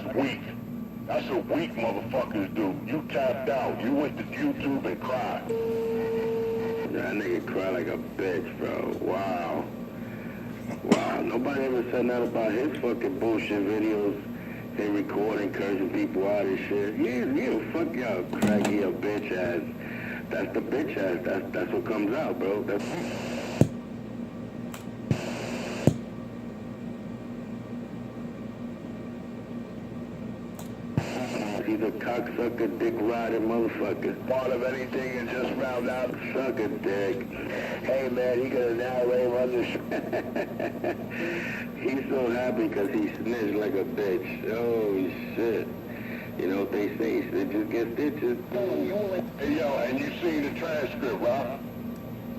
That's weak. That's what weak motherfuckers do. You tapped out. You went to YouTube and cried. That nigga cried like a bitch, bro. Wow. Wow. Nobody ever said nothing about his fucking bullshit videos. Him recording, cursing people out and shit. Yeah, fuck y'all, cracky, a bitch ass. That's the bitch ass. That's what comes out, bro. That's... He's a cocksucker, dick riding motherfucker. Part of anything and just round out. Suck a dick. Hey man, he gonna now lay on this. He's so happy because he snitched like a bitch. Oh shit. You know what they say, snitches get stitches. Hey yo, and you seen the transcript, Rob?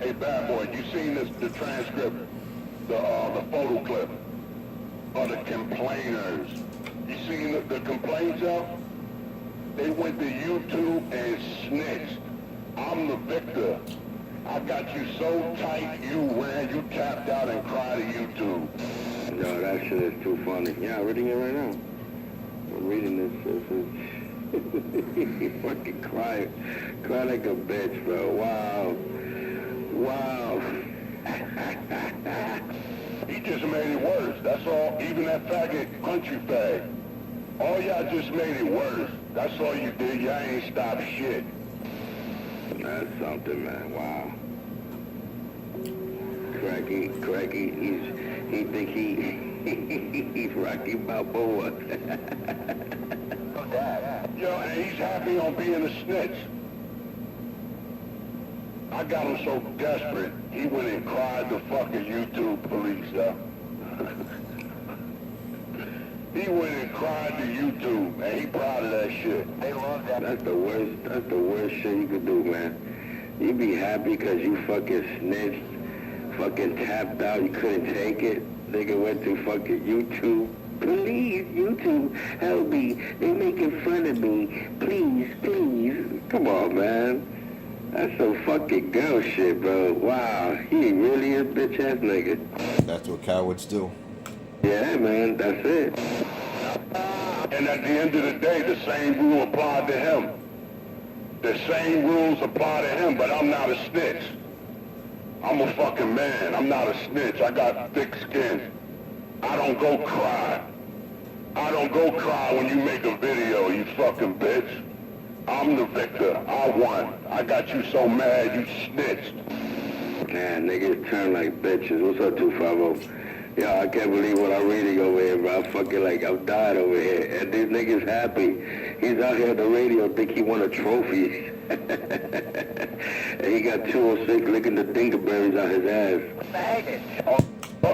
Hey bad boy, you seen the transcript, the photo clip of the complainers. You seen the complaints out? They went to YouTube and snitched. I'm the victor. I got you so tight, you tapped out and cried to YouTube. No, that shit is too funny. Yeah, I'm reading it right now. I'm reading this. He fucking cry like a bitch, bro. Wow. He just made it worse. That's all. Even that faggot country fag. All y'all just made it worse. That's all you did. Y'all ain't stopped shit. That's something, man. Wow. Cracky, he think he's Rocky Balboa. Yo, and he's happy on being a snitch. I got him so desperate, he went and cried to fucking YouTube police, He went and cried to YouTube, and he proud of that shit. They love that. That's the worst shit you could do, man. You be happy because you fucking snitched, fucking tapped out, you couldn't take it. Nigga went to fucking YouTube. Please, YouTube, help me. They making fun of me. Please. Come on, man. That's some fucking girl shit, bro. Wow, he really is a bitch ass nigga. That's what cowards do. Yeah, man, that's it. And at the end of the day, the same rule applied to him. The same rules apply to him, but I'm not a snitch. I'm a fucking man. I'm not a snitch. I got thick skin. I don't go cry. I don't go cry when you make a video, you fucking bitch. I'm the victor. I won. I got you so mad you snitched. Man, niggas turn like bitches. What's up, 250? Yo, I can't believe what I'm reading over here, bro. I'm dying over here. And this nigga's happy. He's out here on the radio, think he won a trophy. And he got 206 licking the dingleberries out his ass. Faggot. Oh,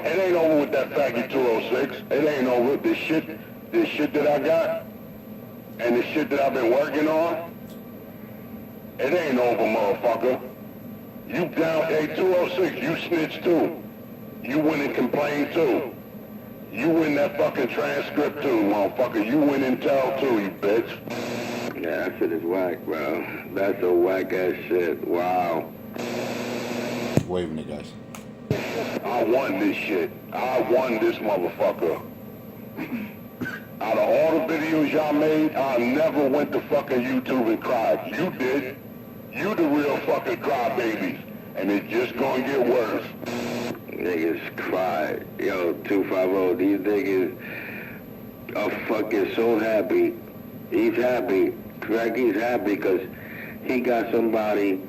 it ain't over with that faggot 206. It ain't over. This shit that I got, and the shit that I've been working on, it ain't over, motherfucker. You down, hey, 206, you snitch too. You went and complained too. You win that fucking transcript too, motherfucker. You win and tell too, you bitch. Yeah, that shit is whack, bro. That's a whack ass shit. Wow. Waving it, guys. I won this shit. I won this motherfucker. Out of all the videos y'all made, I never went to fucking YouTube and cried. You did. You the real fucking crybabies. And it's just gonna get worse. Niggas cry. Yo, 250, these niggas are fucking so happy. He's happy. Cracky's happy because he got somebody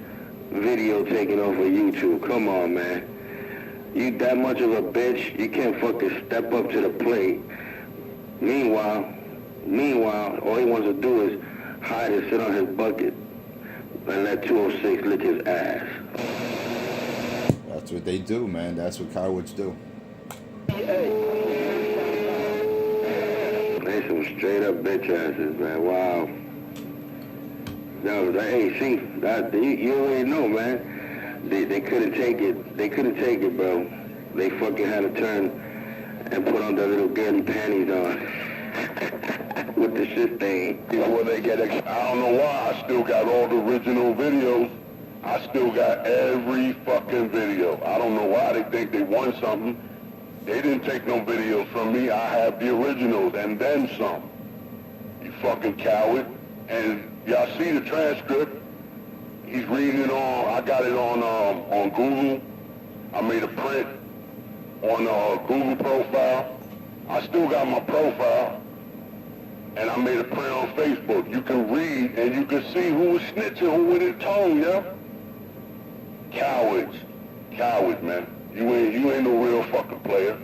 video taken off of YouTube. Come on, man. You that much of a bitch, you can't fucking step up to the plate. Meanwhile, all he wants to do is hide and sit on his bucket and let 206 lick his ass. That's what they do, man. That's what cowards do. They some straight up bitch asses, man. Wow. No, hey, see, you already know, man. They couldn't take it. They couldn't take it, bro. They fucking had to turn and put on their little girly panties on with the shit stain. Before they get, I don't know why, I still got all the original videos. I still got every fucking video. I don't know why they think they won something. They didn't take no videos from me. I have the originals and then some. fucking coward. And y'all see the transcript. He's reading it on, I got it on Google. I made a print on Google profile. I still got my profile. And I made a print on Facebook. You can read and you can see who was snitching, who with his tongue, yeah? Cowards. Cowards, man. You ain't no real fucking player.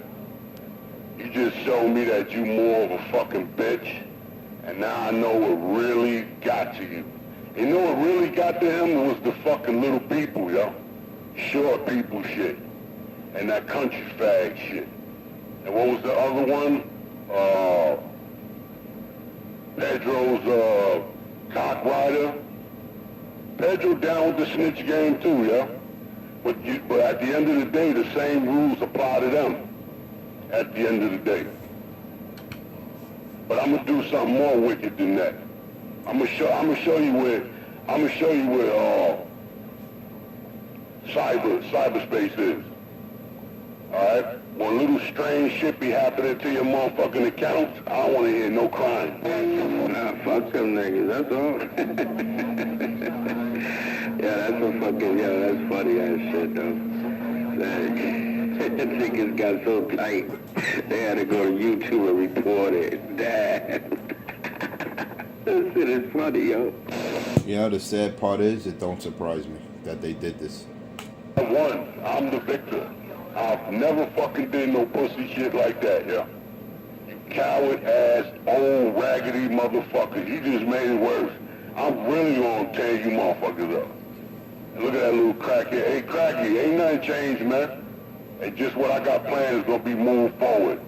You just showed me that you more of a fucking bitch. And now I know what really got to you. You know what really got to him was the fucking little people, yo. Short people shit. And that country fag shit. And what was the other one? Pedro's cock rider. Pedro down with the snitch game too, yeah? But at the end of the day, the same rules apply to them. At the end of the day. But I'm gonna do something more wicked than that. I'm gonna show you where cyberspace is. Alright? When little strange shit be happening to your motherfucking accounts, I don't wanna hear no crying. Nah, fuck them niggas, that's all. Yeah, that's a fucking, that's funny ass shit though. The niggas got so tight, they had to go to YouTube and report it. Damn. That shit is funny, yo. You know, the sad part is, it don't surprise me that they did this. I won. I'm the victor. I've never fucking did no pussy shit like that, yeah. You coward ass, old raggedy motherfucker. You just made it worse. I'm really gonna tear you motherfuckers up. And look at that little crackhead. Hey, cracky, ain't nothing changed, man. And just what I got planned is gonna be moved forward.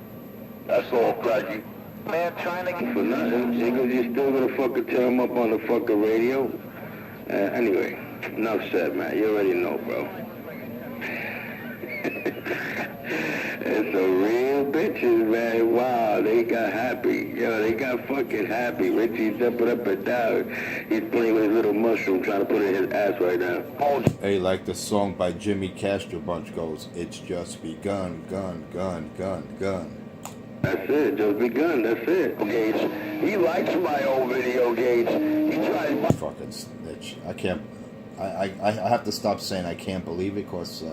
That's all, cracky. Man, trying to get for nothing. Niggas, you still gonna fucking tear him up on the fucking radio? Anyway, enough said, man. You already know, bro. It's a real bitches, man. Wow, they got happy. Yo, they got fucking happy. Richie's jumping up and down. He's playing with his little mushroom, trying to put it in his ass right now. Hey, like the song by Jimmy Castro Bunch goes, it's just begun, gun, gun, gun, gun. That's it, just begun, that's it. Gates, he likes my old video, Gates. He tried. Fucking snitch. I can't, I have to stop saying I can't believe it, because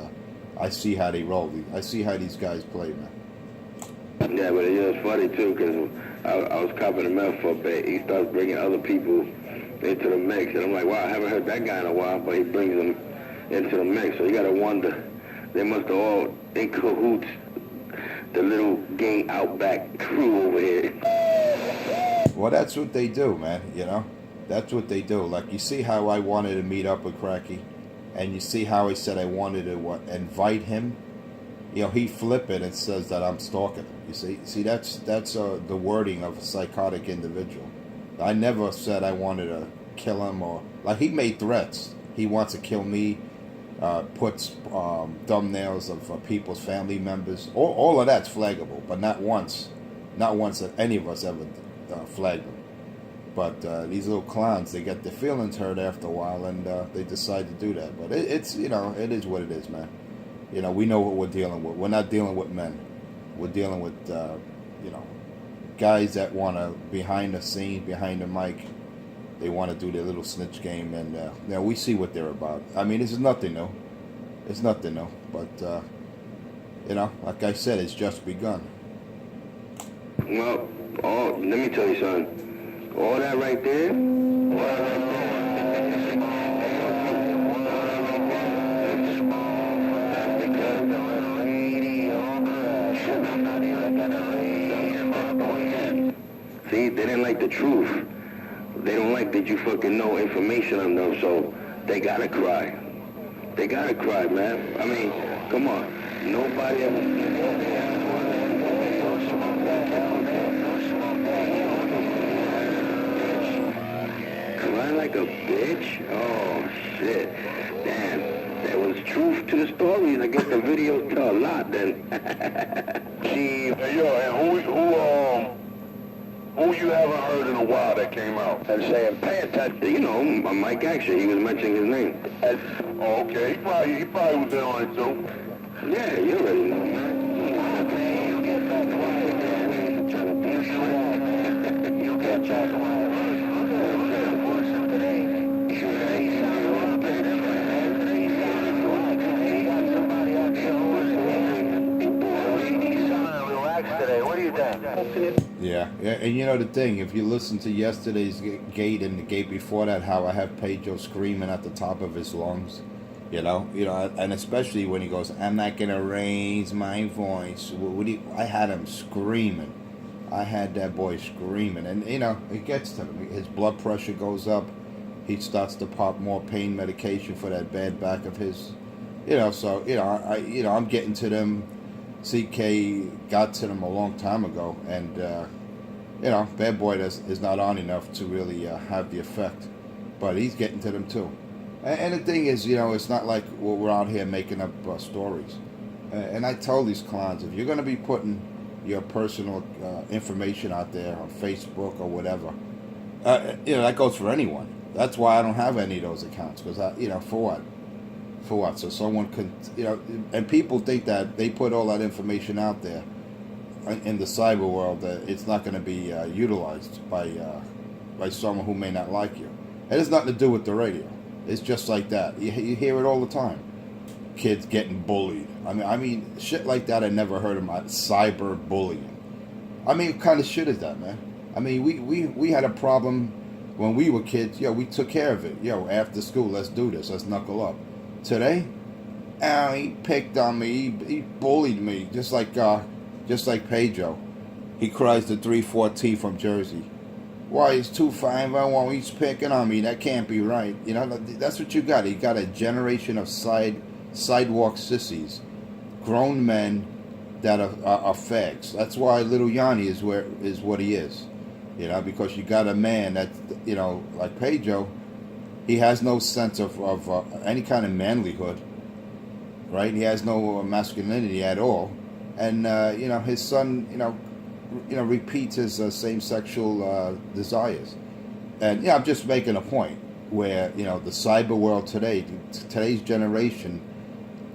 I see how they roll. I see how these guys play, man. Yeah, but it's funny too, because I was copping him out for a bit. He starts bringing other people into the mix, and I'm like, wow, I haven't heard that guy in a while, but he brings them into the mix. So you gotta wonder, they must have all in cahoots, the little gang Outback crew over here. Well, that's what they do, man, you know? That's what they do. Like, you see how I wanted to meet up with Cracky? And you see how he said I wanted to invite him? You know, he flip it and says that I'm stalking him. You see, that's the wording of a psychotic individual. I never said I wanted to kill him, or like, he made threats. He wants to kill me. Puts thumbnails of people's family members. All of that's flaggable, but not once that any of us ever flagged them. But these little clowns, they get their feelings hurt after a while, and they decide to do that. But it's, you know, it is what it is, man. You know, we know what we're dealing with. We're not dealing with men. We're dealing with, you know, guys that want to, behind the scene, behind the mic, they want to do their little snitch game, and you know, we see what they're about. I mean, this is nothing new. It's nothing new. But, you know, like I said, it's just begun. Well, let me tell you something. All that right there, see, they didn't like the truth. They don't like that you fucking know information on them, so they gotta cry. They gotta cry, man. I mean, come on. Nobody ever... Cry like a bitch? Oh, shit. Damn. There was truth to the stories. I guess the videos tell a lot, then. Hey, yo, and who you haven't heard in a while that came out? I'm saying, pay attention. You know, Mike Action, he was mentioning his name. Oh, okay, he probably was in on it too. Yeah, you already know. Yeah, and you know the thing, if you listen to yesterday's gate and the gate before that, how I have Pedro screaming at the top of his lungs, and especially when he goes, "I'm not gonna raise my voice." I had him screaming. I had that boy screaming, and it gets to him. His blood pressure goes up. He starts to pop more pain medication for that bad back of his. So I'm getting to them. CK got to them a long time ago, and Bad Boy is not on enough to really have the effect, but he's getting to them too. And the thing is, it's not like we're out here making up stories. And I tell these clowns, if you're going to be putting your personal information out there on Facebook or whatever, that goes for anyone. That's why I don't have any of those accounts, because for what? For what? So someone could, and people think that they put all that information out there in the cyber world, that it's not going to be utilized by someone who may not like you. It has nothing to do with the radio. It's just like that. You hear it all the time. Kids getting bullied. I mean, shit like that. I never heard of cyber bullying. I mean, what kind of shit is that, man? I mean, we had a problem when we were kids. We took care of it. After school, let's do this. Let's knuckle up. Today, he picked on me. He bullied me, just like Pedro. He cries the 3-4T from Jersey. Why, he's 2-5-0, he's picking on me. That can't be right. That's what you got. You got a generation of sidewalk sissies, grown men that are fags. That's why little Yanni is what he is. Because you got a man that, like Pedro, he has no sense of any kind of manlyhood, right? He has no masculinity at all. And, his son, repeats his same sexual desires. And, I'm just making a point where, the cyber world today, today's generation,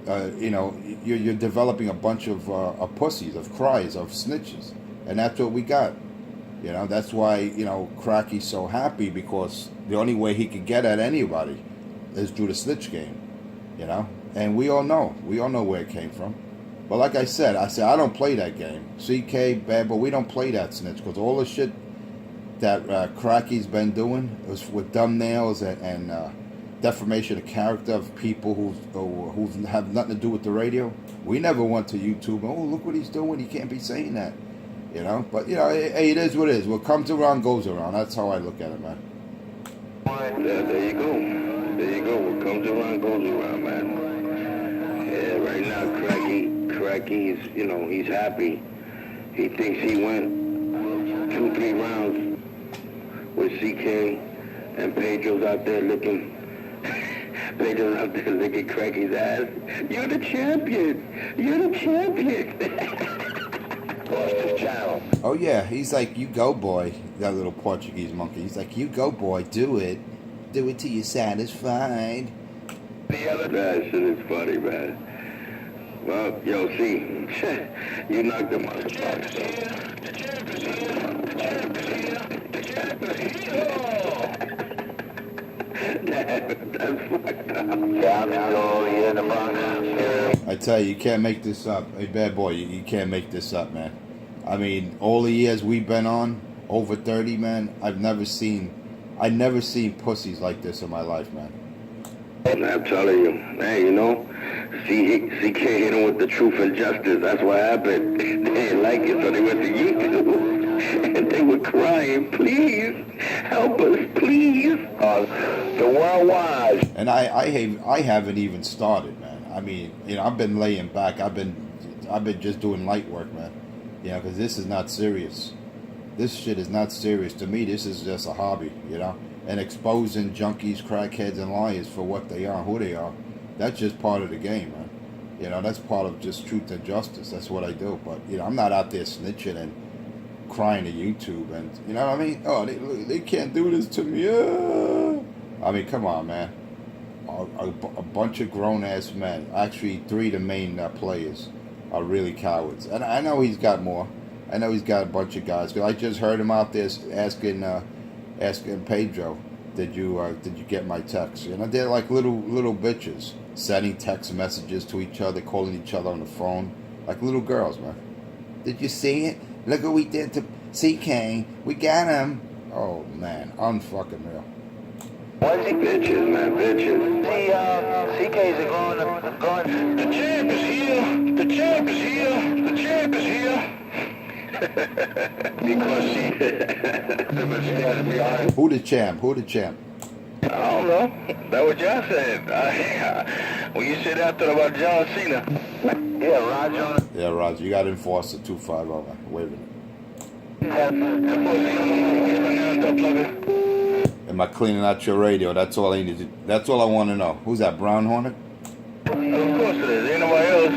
you're developing a bunch of pussies, of cries, of snitches. And that's what we got. That's why, Cracky's so happy, because the only way he could get at anybody is through the snitch game, And we all know where it came from. But like I said, I don't play that game. CK, Bad Boy, we don't play that snitch, because all the shit that Cracky's been doing was with thumbnails and defamation of character of people who have nothing to do with the radio. We never went to YouTube. Oh, look what he's doing. He can't be saying that. But hey, it is what it is. What comes around goes around. That's how I look at it, man. There you go. What comes around goes around, man. Yeah, right now, Cracky's, he's happy. He thinks he went 2-3 rounds with CK, and Pedro's out there licking Cracky's ass. You're the champion. Oh yeah, he's like, you go, boy. That little Portuguese monkey. He's like, you go, boy. Do it till you're satisfied. That shit is funny, man. Well, see, you knocked him out of the box, That's fucked up. I tell you can't make this up. Hey, Bad Boy, you can't make this up, man. I mean, all the years we've been on, over 30, man, I've never seen pussies like this in my life, man. I'm telling you, hey, CK hit him with the truth and justice. That's what happened. They didn't like it, so they went to YouTube. And they were crying, please, help us, please. The worldwide. And I haven't even started, man. I mean, I've been laying back. I've been just doing light work, man. Because this is not serious. This shit is not serious. To me, this is just a hobby, And exposing junkies, crackheads, and liars for what they are, who they are, that's just part of the game, man. That's part of just truth and justice. That's what I do. But, I'm not out there snitching and crying to YouTube. And, you know what I mean? Oh, they can't do this to me. I mean, come on, man. A bunch of grown-ass men, actually 3 of the main players, are really cowards. And I know he's got more. I know he's got a bunch of guys. Because I just heard him out there asking Pedro, did you get my text? They're like little bitches, sending text messages to each other, calling each other on the phone, like little girls, man. Did you see it? Look what we did to CK, we got him. Oh, man. Unfucking real. What's he? Bitches, man, bitches. The CK's are going. The champ is here. The champ is here. The champ is here. Because she... Who the champ? Who the champ? I don't know. That's what y'all said. When you said that, I thought about John Cena. Yeah, Roger. Yeah, Roger. You got to enforce the 250. Wait a minute. Am I cleaning out your radio? That's all I need to do. That's all I want to know. Who's that, Brown Hornet? Of course it is. Ain't nobody else.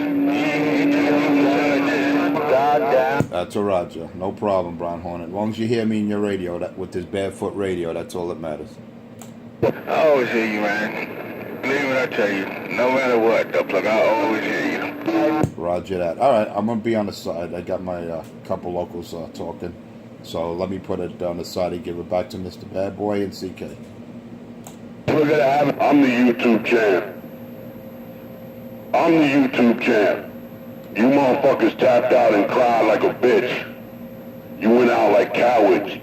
Goddamn. That's a Roger. No problem, Brown Hornet. As long as you hear me in your radio, with this barefoot radio, that's all that matters. I always hear you, man. Believe me when I tell you. No matter what, the plug, I always hear you. Roger that. All right, I'm going to be on the side. I got my couple locals talking. So let me put it on the side and give it back to Mr. Bad Boy and CK. We're gonna have. I'm the YouTube champ. I'm the YouTube champ. You motherfuckers tapped out and cried like a bitch. You went out like cowards.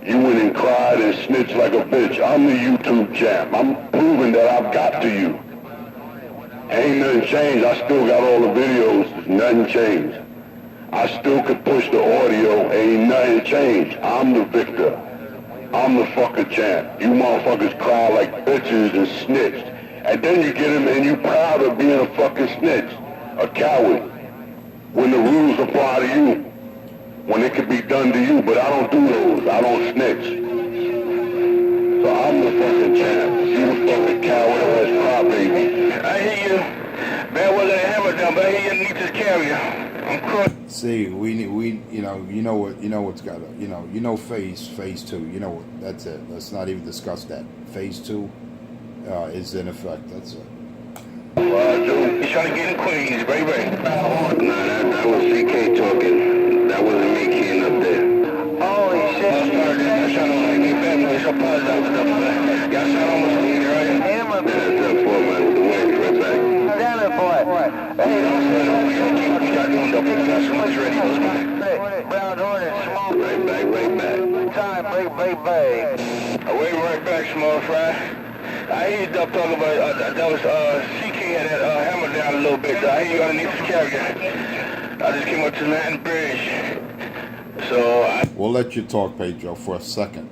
You went and cried and snitched like a bitch. I'm the YouTube champ. I'm proving that I've got to you. Ain't nothing changed. I still got all the videos. Nothing changed. I still could push the audio. Ain't nothing changed. I'm the victor. I'm the fucking champ. You motherfuckers cry like bitches and snitched. And then you get him and you proud of being a fucking snitch. A coward. When the rules apply to you. When it could be done to you. But I don't do those. I don't snitch. So I'm the fucking champ. You the fucking coward ass crybaby. I hear you. Man wasn't a hammer down, but I hear you need to carry you. I'm crushed. See, you know what's got to, you know, phase 2, you know what, that's it. Let's not even discuss that. Phase 2 is in effect. That's it. He's trying to get in Queens, baby. Nah, that was CK talking. That wasn't me keying up there. Holy shit. Y'all sound almost leaving, right? Hammer. That's that poor man with the wings right back. Damn it, boy. Hey, Brown Hornet, small. Right back. Time, bang. Away right back, small fry. I hear you talking about, that was, CK had that, hammer down a little bit. I hear you underneath the carrier. I just came up to Latin Bridge. So, We'll let you talk, Pedro, for a second.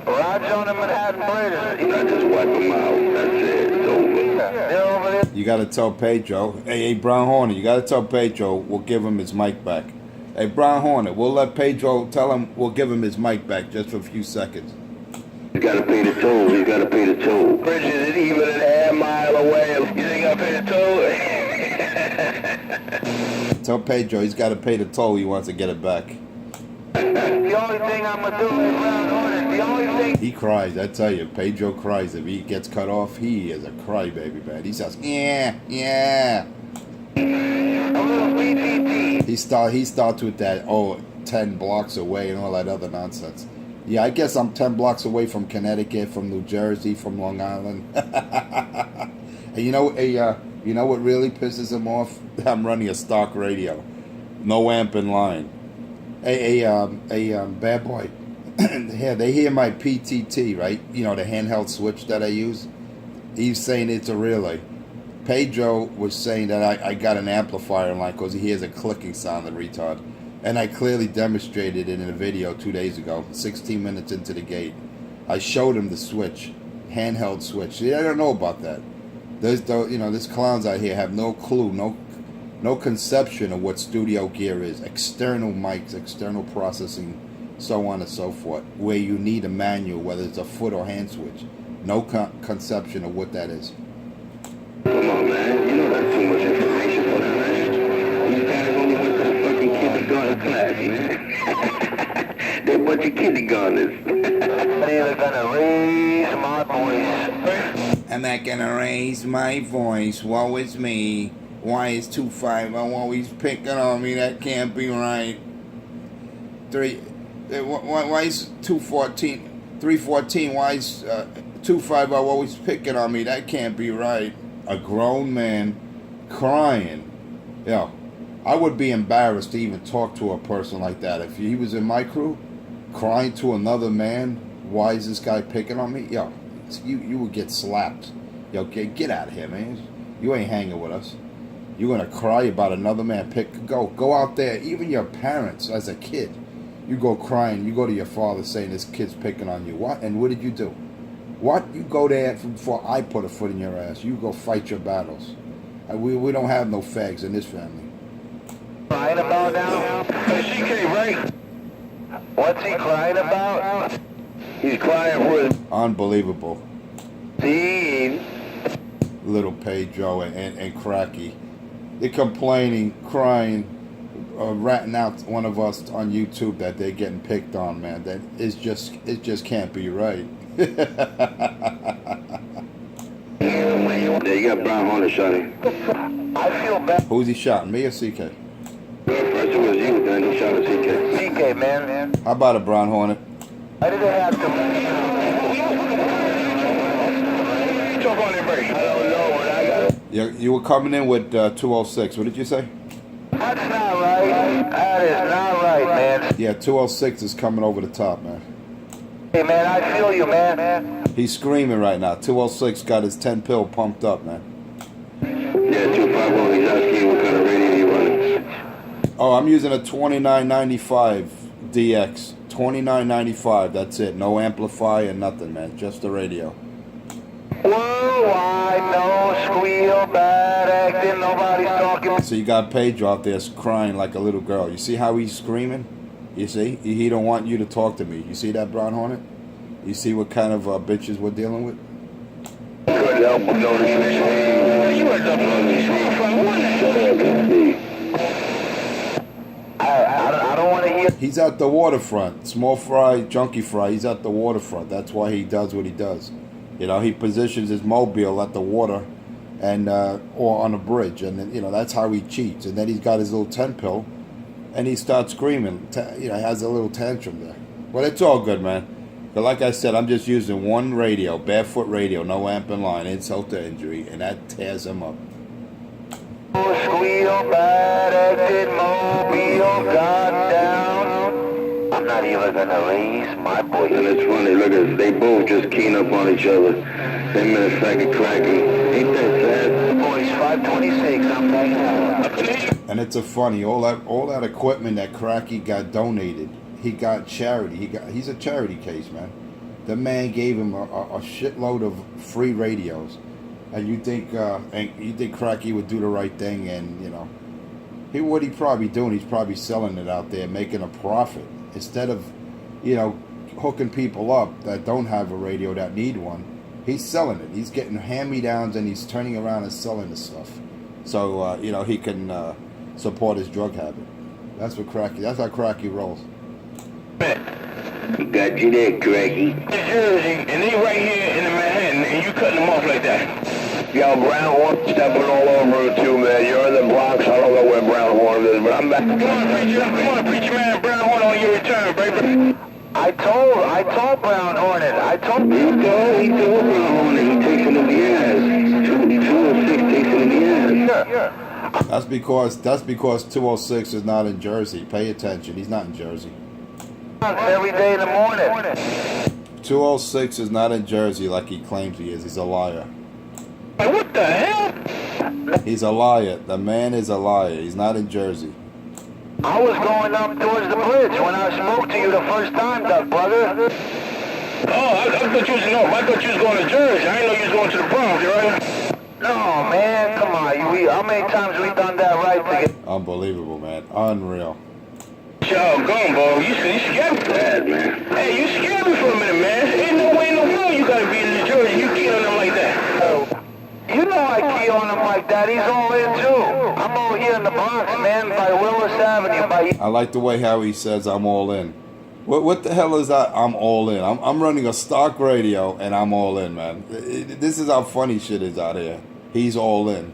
Roger on the Manhattan Bridge. I just wipe them out. That's it. It's over. They're over there. You got to tell Pedro, hey, Brown Hornet, you got to tell Pedro we'll give him his mic back. Hey, Brown Hornet, we'll let Pedro tell him we'll give him his mic back just for a few seconds. He's got to pay the toll. He's got to pay the toll. Bridge is even a half mile away. You think I'll pay the toll? Tell Pedro he's got to pay the toll. He wants to get it back. The only thing I'm gonna do is Brown Hornet. The only thing. He cries, I tell you. Pedro cries. If he gets cut off, he is a crybaby, man. He says, yeah. A little BTT. He starts with that, 10 blocks away and all that other nonsense. Yeah, I guess I'm 10 blocks away from Connecticut, from New Jersey, from Long Island. And you know what really pisses him off? I'm running a stock radio. No amp in line. Bad boy. Yeah, they hear my PTT, right? You know, the handheld switch that I use. He's saying it's a relay. Pedro was saying that I got an amplifier in line because he hears a clicking sound, the retard. And I clearly demonstrated it in a video 2 days ago, 16 minutes into the gate. I showed him the switch, handheld switch. See, I don't know about that. There's clowns out here have no clue, no conception of what studio gear is. External mics, external processing, so on and so forth. Where you need a manual, whether it's a foot or hand switch. No conception of what that is. Come on, man. You know that's too much information for that, man. These guys only went to the fucking kindergarten class, man. They're a bunch of kindergartners. They're gonna raise my voice. I'm not gonna raise my voice. Woe is me. Why is 250 always picking on me? That can't be right. Why is 314? Why is 250 always picking on me? That can't be right. A grown man crying. I would be embarrassed to even talk to a person like that. If he was in my crew, crying to another man, why is this guy picking on me? Yo, you would get slapped. Yo, get out of here, man. You ain't hanging with us. You're gonna cry about another man. Go out there. Even your parents, as a kid, you go crying. You go to your father saying this kid's picking on you. What? And what did you do? What? You go there before I put a foot in your ass. You go fight your battles. We don't have no fags in this family. Crying about now? CK, right? What's he crying about? He's crying for his Unbelievable. scene. Little Pedro and Cracky. They're complaining, crying, ratting out one of us on YouTube that they're getting picked on, man. That it just can't be right. Yeah, you got Brown Hornet shot him. I feel bad. Who's he shot? Me or CK? First it was you, then he shot at CK. CK, man. How about a Brown Hornet? Why did it have to? Talk on it, Brady. I don't know what I got. You were coming in with 206. What did you say? That's not right. That is not right, man. Yeah, 206 is coming over the top, man. Hey, man, I feel you, man. He's screaming right now. 206 got his 10 pill pumped up, man. Yeah, 250, he's asking what kind of radio you running. Oh, I'm using a 2995 DX. 2995, that's it. No amplifier, nothing, man. Just the radio. Worldwide, no squeal, bad acting, nobody's talking. So you got Pedro out there crying like a little girl. You see how he's screaming? You see? He don't want you to talk to me. You see that, Brown Hornet? You see what kind of bitches we're dealing with? Couldn't help but notice you were I don't want to hear. He's at the waterfront. Small fry, junkie fry. He's at the waterfront. That's why he does what he does. You know, he positions his mobile at the water and or on a bridge. And, then, you know, that's how he cheats. And then he's got his little 10 pill and he starts screaming. You know, has a little tantrum there. But it's all good, man. But like I said, I'm just using one radio, barefoot radio, no amp and line, insult to injury, and that tears him up. Squeal, bad acting, mobile, got down. I'm not even gonna raise my voice. And it's funny, look at they both just keen up on each other. Him and a second Cracky. Ain't that sad? Boys, 526, I'm banging out. And it's a funny, all that equipment that Cracky got donated, he got charity. He's a charity case, man. The man gave him a shitload of free radios, and you think Cracky would do the right thing, and you know, what he probably doing? He's probably selling it out there, making a profit instead of, you know, hooking people up that don't have a radio that need one. He's selling it. He's getting hand-me-downs, and he's turning around and selling the stuff, so you know, he can support his drug habit. That's what Cracky. That's how Cracky rolls. He got you there, Cracky. Jersey, and they right here in the Manhattan, and you cutting them off like that. Yo, Brown Hornet stepping all over it too, man. You're in the Bronx. I don't know where Brown Hornet is, but I'm back. Come on, preacher man, Brown Hornet on your return, baby. I told Brown Hornet. I told He told Brown Hornet. He takes him in the ass. 206 takes him in the ass. Sure. That's because 206 is not in Jersey. Pay attention. He's not in Jersey. Every day in the morning. 206 is not in Jersey like he claims he is. He's a liar. Like, what the hell? He's a liar. The man is a liar. He's not in Jersey. I was going up towards the bridge when I spoke to you the first time, Doug, brother. Oh, I thought you was going to Jersey. I didn't know you was going to the Bronx, right? No, man, come on. How many times we done that right to get... Unbelievable, man. Unreal. Yo, gone, bro. You scared me. Bad, man. Hey, you scared me for a minute, man. Ain't no way in the world you gotta be in New Jersey. You keen on them like that. You know I key on him like that. He's all in, too. I'm over here in the Bronx, man, by Willis Avenue. I like the way how he says I'm all in. What the hell is that? I'm all in. I'm running a stock radio and I'm all in, man. This is how funny shit is out here. He's all in.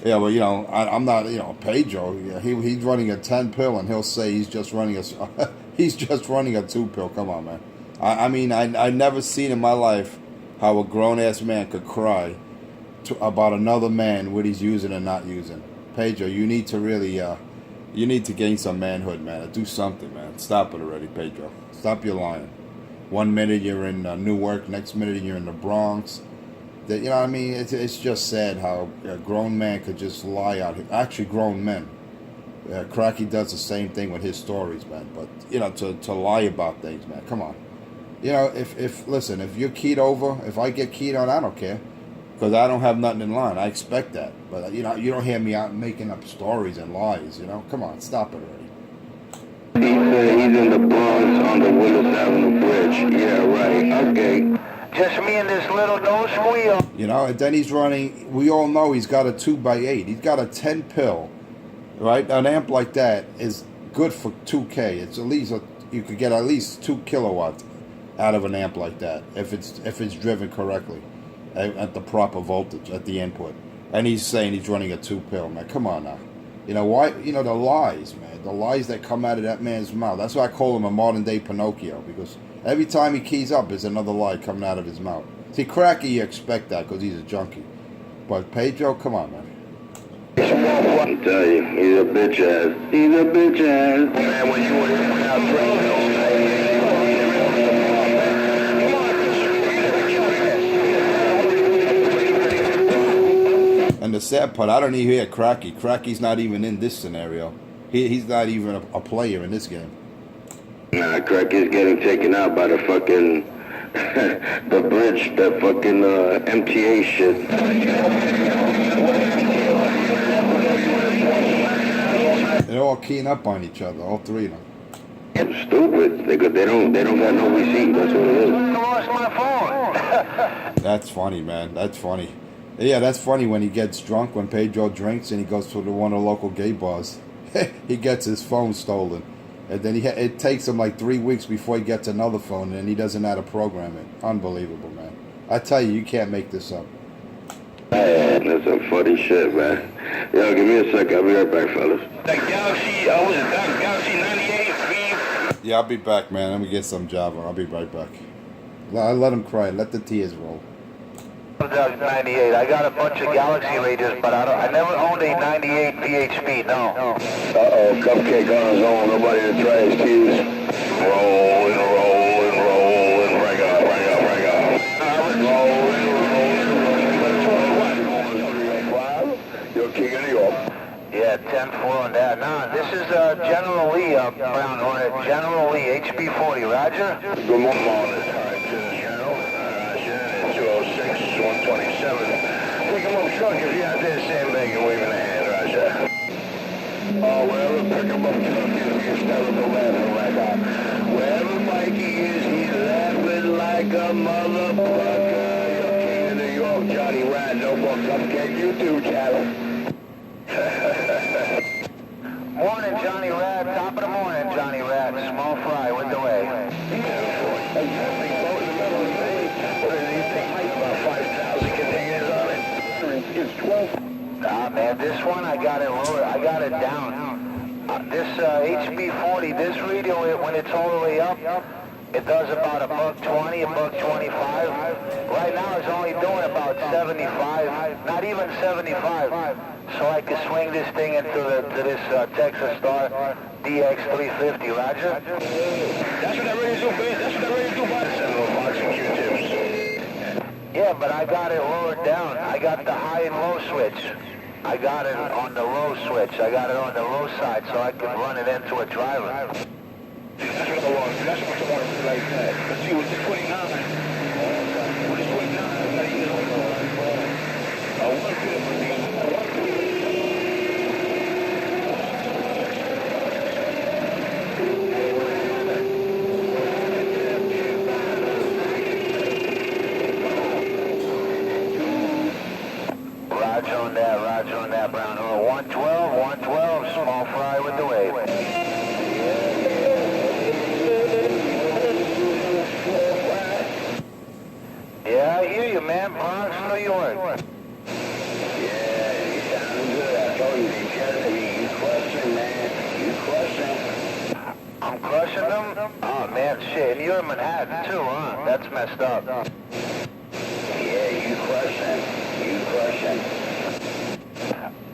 Yeah, well, you know, I'm not, you know, Pedro. Yeah, he's running a 10 pill, and he'll say he's just running a 2 pill. Come on, man. I mean, I never seen in my life how a grown ass man could cry about another man what he's using and not using. Pedro, you need to really You need to gain some manhood, man. Do something, man. Stop it already, Pedro. Stop your lying. 1 minute you're in Newark, next minute you're in the Bronx. You know what I mean? It's just sad how a grown man could just lie out here. Actually, grown men. Cracky does the same thing with his stories, man. But, you know, to lie about things, man. Come on. You know, listen, if you're keyed over, if I get keyed on, I don't care. Because I don't have nothing in line. I expect that. But, you know, you don't hear me out making up stories and lies, you know? Come on, stop it already. He said he's in the Bronx on the Willis Avenue Bridge. Yeah, right. Okay. Just me and this little nose wheel. You know, and then he's running, we all know he's got a 2x8. He's got a 10 pill, right? An amp like that is good for 2K. It's at least, you could get at least 2 kilowatts out of an amp like that if it's driven correctly at the proper voltage at the input. And he's saying he's running a 2 pill, man. Come on now. You know why? You know, the lies, man. The lies that come out of that man's mouth. That's why I call him a modern day Pinocchio, because every time he keys up, there's another lie coming out of his mouth. See, Cracky, you expect that because he's a junkie. But Pedro, come on, man. I'm telling you, he's a bitch ass. He's a bitch ass. Man, when you were out drinking, And the sad part, I don't even hear Cracky. Cracky's not even in this scenario. He's not even a player in this game. Nah, Cracky's getting taken out by the fucking, the bridge, the fucking MTA shit. They're all keying up on each other, all three of them. Stupid. They don't got no receipt. That's what it is. I lost my phone. That's funny, man. That's funny. Yeah, that's funny when he gets drunk, when Pedro drinks and he goes to one of the local gay bars. He gets his phone stolen. And then it takes him like 3 weeks before he gets another phone, and he doesn't know how to program it. Unbelievable, man. I tell you, you can't make this up. Man, that's some funny shit, man. Yo, give me a second. I'll be right back, fellas. that Galaxy, was it that Galaxy 98? Yeah, I'll be back, man. Let me get some Java. I'll be right back. Let him cry. Let the tears roll. 98. I got a bunch of Galaxy radios, but I never owned a 98 PHP, no. Uh-oh, Cupcake on his own. Nobody to try his keys. Rolling, rolling, rolling. Break up, break up, break up. Rolling, rolling, rolling. You're king of New York. Yeah, 10-4 on that. Nah, this is General Lee, Brown Hornet. General Lee, HB40, Roger? Good morning. All right, to the channel. It's 206, 127. Pick him up, truck, if you're out there sandbagging, waving a hand, Roger. Oh, wherever, pick him up, truck, if you're hysterical laughing like that. Wherever Mikey is, he's laughing like a motherfucker. You're king of New York, Johnny Rad. No more Cupcake. You too, Charlie. Morning, Johnny Rad. Top of the morning, Johnny Rad. Small fry with the way. It's 12. Nah, man, this one I got it lower. I got it down. This HB40, this radio, when it's all the way up, it does about $120, $125. Right now it's only doing about 75, not even 75. So I can swing this thing into this Texas Star DX350, Roger? That's what that radio do, man. That's what that radio do, man. Send little boxing Q-tips. Yeah, but I got it lowered down. I got the high and low switch. I got it on the low switch. I got it on the low side so I can run it into a driver. That's what I want. That's what I want to do like that. Let's see, with the 29. With the 29, I gotta get on Roger on that, Brown. 112, small fry with the wave. Yeah, I hear you, man. Bronx, New York. Yeah, you sound good. I told you, you crushing, man. You crushing. I'm crushing them? Oh, man, shit. And you're in Manhattan, too, huh? That's messed up. Yeah, you crushing. You crushing.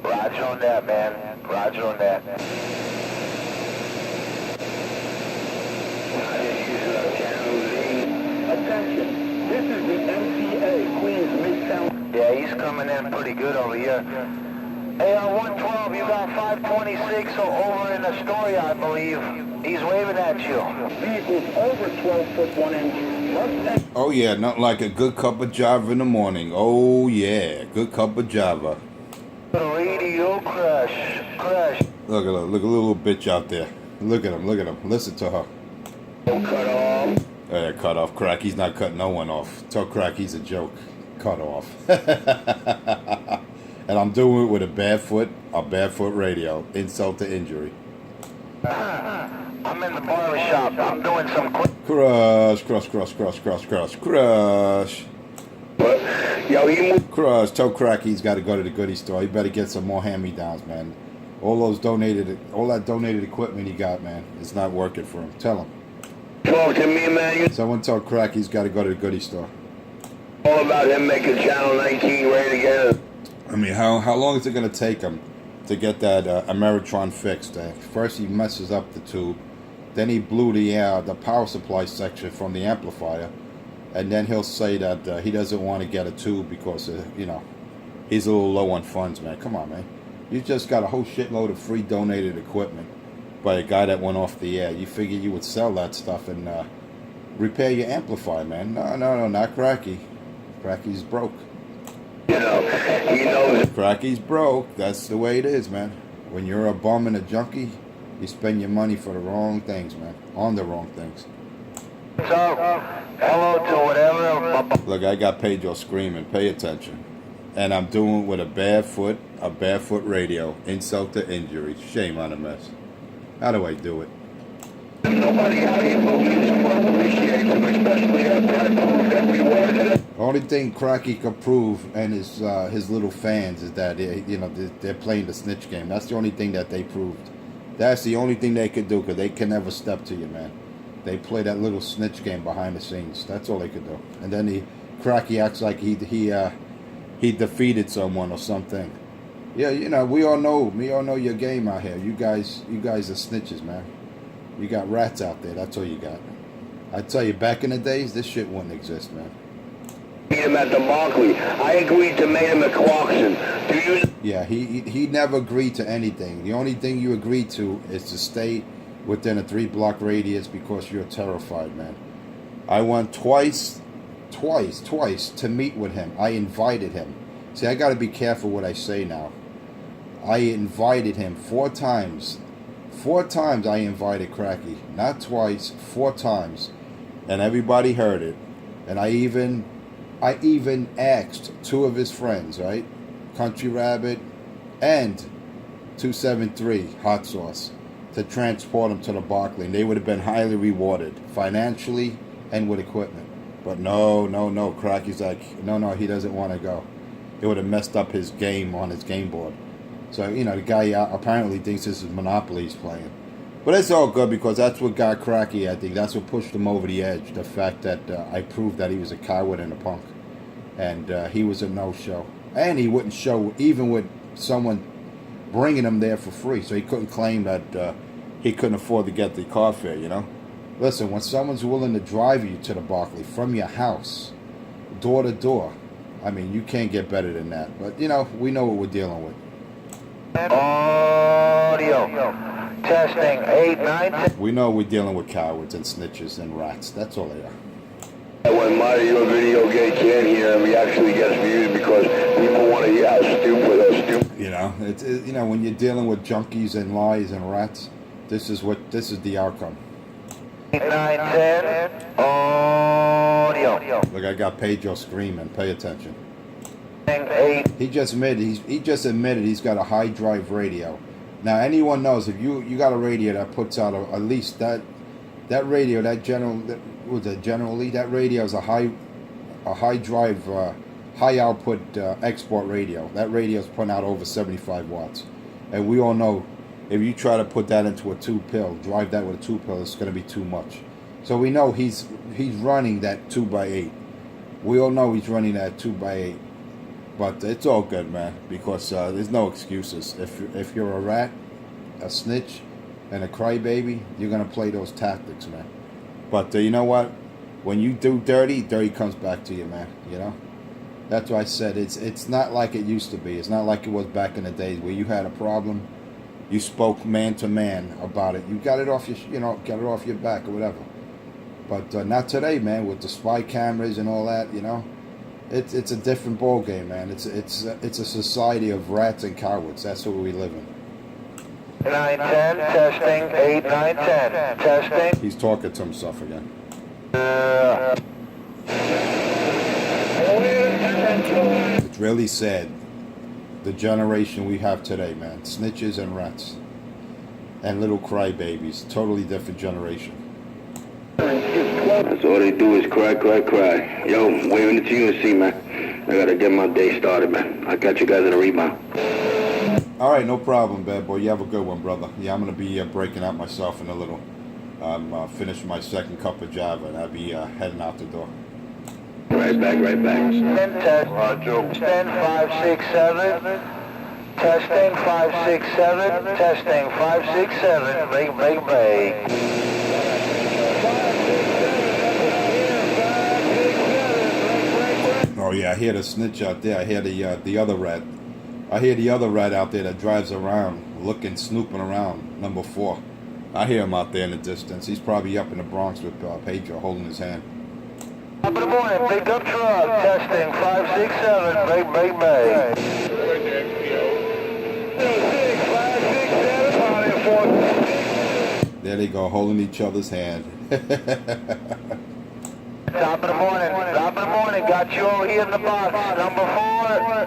Roger on that, man. Roger on that. Attention, this is the MTA, Queens Midtown. Yeah, he's coming in pretty good over here. Hey, on 112, you got 526 over in Astoria, I believe. He's waving at you. Vehicles over 12 foot 1 inch. Must Oh yeah, nothing like a good cup of Java in the morning. Oh yeah, good cup of Java. Radio crash. Crash. Look at a little bitch out there. Look at him. Listen to her. Cut off. Oh yeah, cut off. Crack, he's not cutting no one off. Tell Crack he's a joke. Cut off. And I'm doing it with a barefoot radio. Insult to injury. I'm in the barber shop. I'm doing some quick. Crush. But, yo, he moved. Crush. Tell Crack he's got to go to the goodie store. He better get some more hand-me-downs, man. All that donated equipment he got, man, it's not working for him. Tell him. Talk to me, man. You Someone tell Crack he's got to go to the goodie store. all about him making Channel 19 ready again. I mean, how long is it going to take him to get that Ameritron fixed? First he messes up the tube, then he blew the power supply section from the amplifier, and then he'll say that he doesn't want to get a tube because, he's a little low on funds, man. Come on, man. You just got a whole shitload of free donated equipment by a guy that went off the air. You figured you would sell that stuff and repair your amplifier, man. No, not Cracky. Cracky's broke. You know, he knows. Cracky's broke. That's the way it is, man. When you're a bum and a junkie, you spend your money for the wrong things, man. On the wrong things. So, hello to whatever. Look, I got Pedro screaming. Pay attention. And I'm doing with a barefoot radio. Insult to injury. Shame on a mess. How do I do it? Nobody out here appreciates him, especially after I proved every word of it. The only thing Cracky could prove and his little fans is that they're playing the snitch game. That's the only thing that they proved. That's the only thing they could do because they can never step to you, man. They play that little snitch game behind the scenes. That's all they could do. And then Cracky acts like he defeated someone or something. Yeah, we all know your game out here. You guys are snitches, man. You got rats out there. That's all you got. I tell you, back in the days, this shit wouldn't exist, man. Meet him at the Barclay. I agreed to meet him at Clarkson. Do you? Yeah, he never agreed to anything. The only thing you agreed to is to stay within a 3-block radius because you're terrified, man. I went twice to meet with him. I invited him. See, I got to be careful what I say now. I invited him 4 times. 4 times I invited Cracky. Not twice, 4 times. And everybody heard it. And I even asked 2 of his friends, right? Country Rabbit and 273 Hot Sauce to transport him to the Barclay. And they would have been highly rewarded financially and with equipment. But no. Cracky's like, no, he doesn't want to go. It would have messed up his game on his game board. So, the guy apparently thinks this is Monopoly he's playing. But it's all good because that's what got Cracky, I think. That's what pushed him over the edge. The fact that I proved that he was a coward and a punk. And he was a no-show. And he wouldn't show even with someone bringing him there for free. So he couldn't claim that he couldn't afford to get the car fare, Listen, when someone's willing to drive you to the Barclay from your house, door to door, I mean, you can't get better than that. But, we know what we're dealing with. Audio. Testing 8, 9, 10. We know we're dealing with cowards and snitches and rats. That's all they are. When your video gets in here, we actually gets views because people want to hear how stupid. It's when you're dealing with junkies and lies and rats, this is the outcome. 8, 9, 10. Audio. Look, I got Pedro screaming. Pay attention. 8. He just admitted he's got a high drive radio. Now anyone knows if you got a radio that puts out at least that radio, that radio is a high drive, high output export radio. That radio is putting out over 75 watts, and we all know if you try to put that into a 2-pill, drive that with a 2-pill, it's going to be too much. So we know he's running that 2x8. We all know he's running that 2x8. But it's all good, man, because there's no excuses. If you're a rat, a snitch, and a crybaby, you're going to play those tactics, man. But you know what? When you do dirty, dirty comes back to you, man. You know. That's why I said it's not like it used to be. It's not like it was back in the days where you had a problem, you spoke man to man about it. You got it off got it off your back or whatever. But not today, man. With the spy cameras and all that, it's a different ball game, man. It's a society of rats and cowards. That's what we live in. 910, testing, 8, 9, 10, testing. He's talking to himself again. It's really sad, the generation we have today, man. Snitches and rats. And little crybabies. Totally different generation. That's all they do is cry, cry, cry. Yo, waving it to you and see, man. I gotta get my day started, man. I got you guys in a rebound. All right, no problem, bad boy. You have a good one, brother. Yeah, I'm going to be breaking out myself in a little. I'm finishing my second cup of Java, and I'll be heading out the door. Right back, right back. Testing 567. Testing 567. Testing 567. Big. Oh yeah, I hear the snitch out there. I hear the other rat. I hear the other rat out there that drives around, snooping around. Number 4. I hear him out there in the distance. He's probably up in the Bronx with Pedro holding his hand. Top of the morning, pickup truck. Testing 567. Big. There they go, holding each other's hand. Top of the morning, got you all here in the box. Number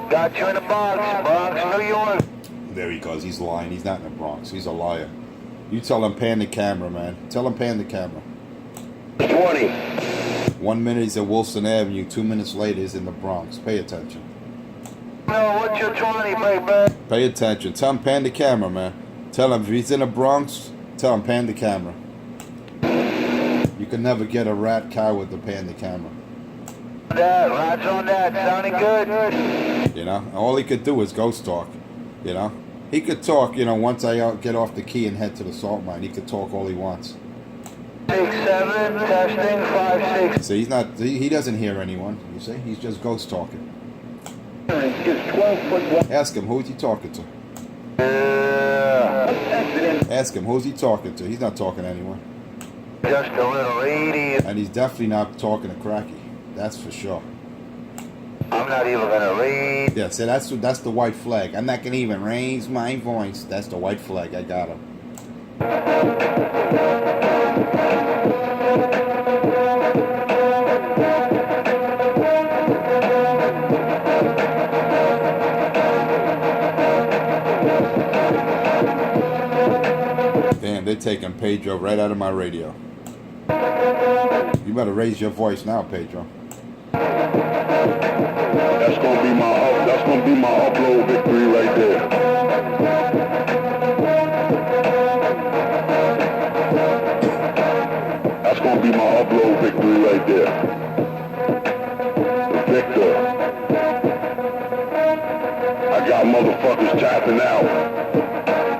4, got you in the box. Bronx, New York. There he goes, he's lying. He's not in the Bronx. He's a liar. You tell him pan the camera, man. Tell him pan the camera. 20. 1 minute he's at Wilson Avenue, 2 minutes later he's in the Bronx. Pay attention. No, what's your 20, baby? Pay attention. Tell him pan the camera, man. Tell him if he's in the Bronx, tell him pan the camera. You can never get a rat coward to pan the camera. Rats on that, sounding good. All he could do is ghost talk. He could talk, once I get off the key and head to the salt mine. He could talk all he wants. 67, testing 56. See, he doesn't hear anyone, you see? He's just ghost talking. Ask him, who's he talking to? Ask him, who's he talking to? He's not talking to anyone. Just a little idiot. And he's definitely not talking to Cracky. That's for sure. I'm not even gonna read. Yeah, see, that's the white flag. I'm not gonna even raise my voice. That's the white flag. I got him. Damn, they're taking Pedro right out of my radio. You better raise your voice now, Pedro. That's gonna be my upload victory right there. That's gonna be my upload victory right there. The victor. I got motherfuckers tapping out,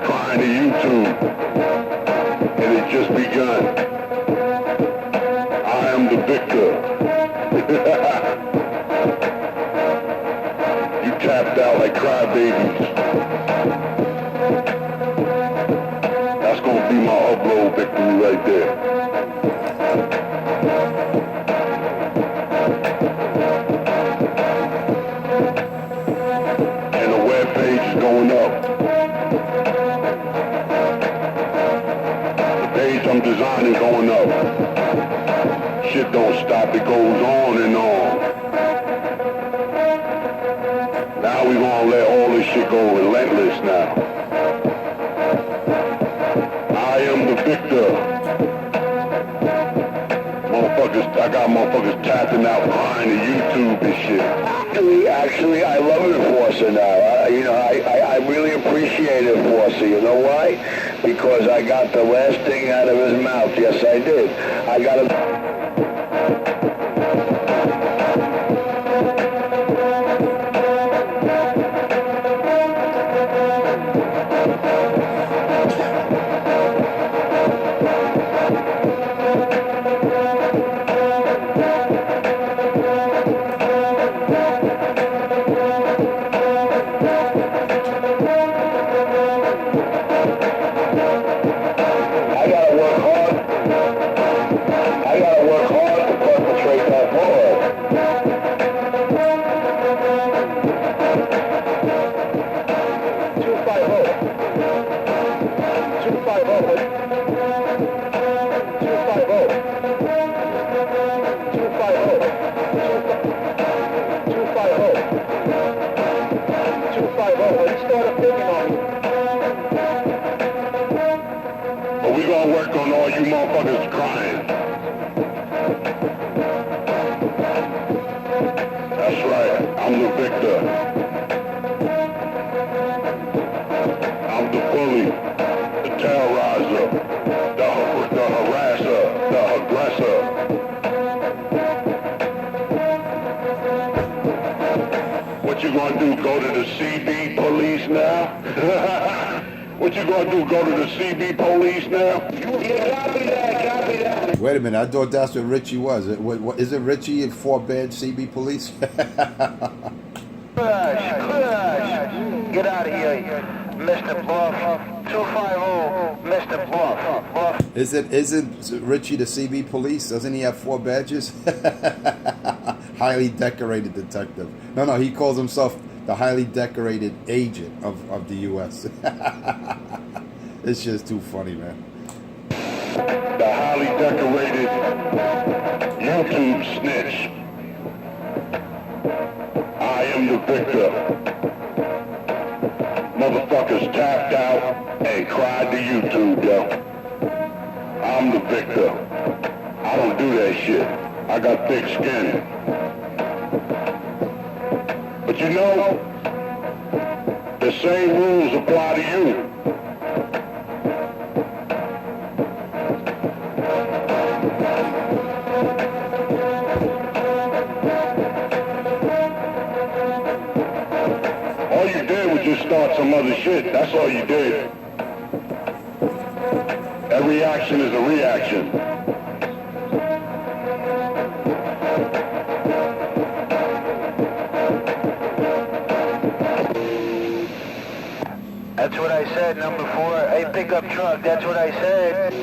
crying to YouTube, and it just begun. I am the victor. You tapped out like crybabies. That's gonna be my upload victory right there. And the webpage is going up. The page I'm designing going up. Shit don't stop, it goes on and on. Now we gonna let all this shit go relentless now. I am the victor. Motherfuckers, I got motherfuckers tapping out crying to YouTube and shit. Actually, I love Enforcer now. I really appreciate Enforcer. You know why? Because I got the last thing out of his mouth. Yes, I did. I got him. I'm the victor. I'm the bully, the terrorizer, the harasser, the aggressor. What you gonna do, go to the CB police now? What you gonna do, go to the CB police now? Yeah, copy that. Wait a minute, I thought that's what Richie was. What, is it Richie in Fort Bend CB Police? Crash. Get out of here, Mr. Bluff. 250, Mr. Bluff. Isn't Richie the CB Police? Doesn't he have 4 badges? Highly decorated detective. No, he calls himself the highly decorated agent of the U.S. It's just too funny, man. The highly decorated YouTube snitch. I am the victor. Motherfuckers tapped out and cried to YouTube, yo. I'm the victor. I don't do that shit. I got thick skin. But you know, the same rules apply to you. All you did was just start some other shit. That's all you did. Every action is a reaction. That's what I said, number 4. Hey, pickup truck, that's what I said.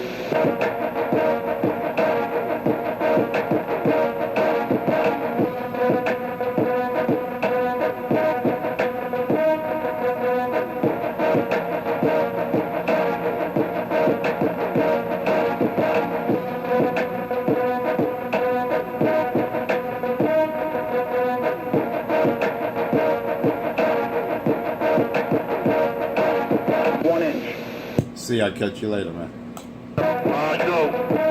See, I'll catch you later, man. I know.